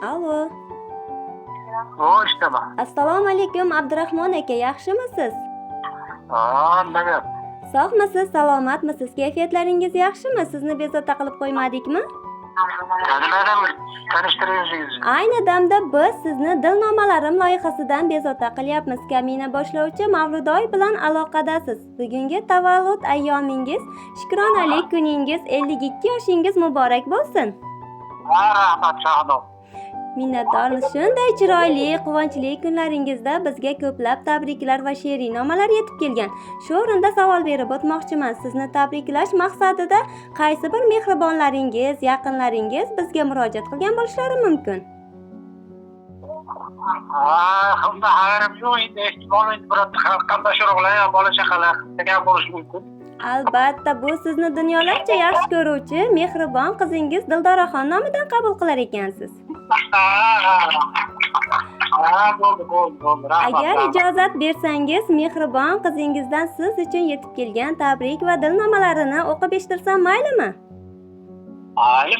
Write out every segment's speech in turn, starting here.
Allo. Eshitaman. Assalomu alaykum Abdurahmon aka, yaxshimisiz? Nima gap? Sog'misiz, salomatmisiz? Kayfiyatlaringiz yaxshimi? Sizni bezovta qilib qo'ymadikmi? Tanimadim, tanishtiringiz. Ayni damda biz sizni Dilnomalarim loyihasidan bezovta qilyapmiz. Kamina boshlovchi Mavludoy bilan aloqadasiz. Bugungi tavallud ayyomingiz, shukronalik kuningiz, 52 yoshingiz muborak bo'lsin. Rahmat, sog'lik. Minnatdormiz. Shunday chiroyli, quvonchli kunlaringizda bizga ko'plab tabriklar va she'riynomalar yetib kelgan. Shu o'rinda savol berib o'tmoqchiman. Sizni tabriklash maqsadida qaysi bir mehribonlaringiz, yaqinlaringiz bizga murojaat qilgan bo'lishlari mumkin? Unda xabarim yo'q, endi ehtimol bir qarindosh-urug'lar, bola-chaqalar degan bo'lishi mumkin. Albatta, bu sizni dunyolarcha yaxshi ko'ruvchi mehribon qizingiz Dildoraxon nomidan qabul qilar ekansiz. Bo'ldi. Agar ijozat bersangiz, mehribon qizingizdan siz uchun yetib kelgan tabrik va dilnomalarini o'qib eshitirsam maylimi? Mayli.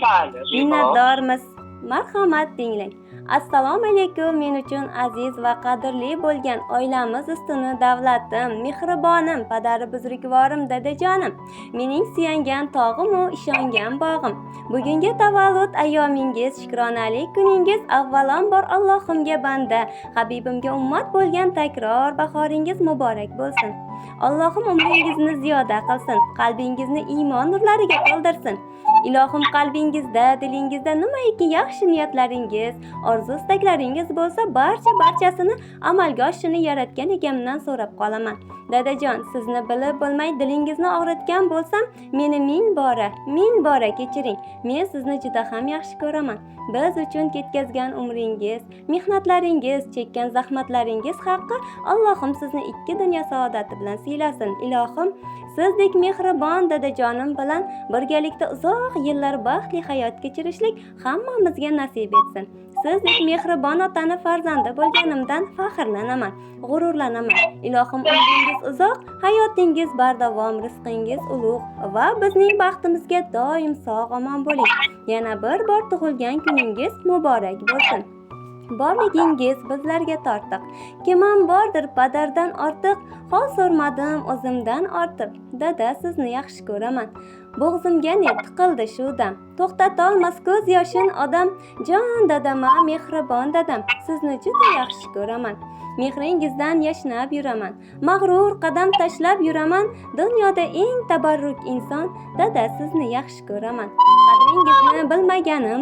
Minnatdormiz. Marhamat tinglang. Assalomu alaykum, men uchun aziz va qadrli bo'lgan oilamiz ustuni davlatim, mehribonim, padari buzrukvorim, dadajonim, mening suyangan tog'im u ishongan bog'im. Bugungi tavallud ayyomingiz, shukronalik kuningiz avvalambor Allohimga banda, Habibimga ummat bo'lgan takror bahoringiz muborak bo'lsin. Allohim umringizni ziyoda qilsin, qalbingizni iymon nurlariga to'ldirsin. Ilohim qalbingizda, dilingizda nimaiki yaxshi niyatlaringiz, orzu istaklaringiz bo'lsa, barchasini amalga oshishini yaratgan egamdan so'rab qolaman. Dadajon, sizni bilib bo'lmay dilingizni og'ritgan bo'lsam, meni ming bora kechiring. Men sizni juda ham yaxshi ko'raman. Biz uchun ketkazgan umringiz, mehnatlaringiz, chekkan zahmatlaringiz haqqi Allohim sizni ikki dunyo saodati bilan siylasin. Ilohim, sizdek mehribon dadajonim bilan birgalikda uzoq yillar baxtli hayot kechirishlik hammamizga nasib etsin. Sizdek mehribon otani farzandi bo'lganimdan faxrlanaman, g'ururlanaman. Ilohim, umringiz uzoq, hayotingiz bardavom, rizqingiz ulug' va bizning baxtimizga doim sog'-omon bo'ling. Yana bir bor tug'ilgan kuningiz muborak bo'lsin. Borligingiz bizlarga tortiq. Kimam bordir padardan ortiq, hol so'rmadim o'zimdan ortib. Dada, sizni yaxshi ko'raman. Bo'g'zimga ne tiqildi shu dam. To'xtatolmas ko'z yoshin odam. Jon dadam, mehribon dadam, sizni juda yaxshi ko'raman. Mehringizdan yashnab yuraman. Mag'rur qadam tashlab yuraman. Dunyoda eng tabarruk inson, dada, sizni yaxshi ko'raman. Qadringizni bilmaganim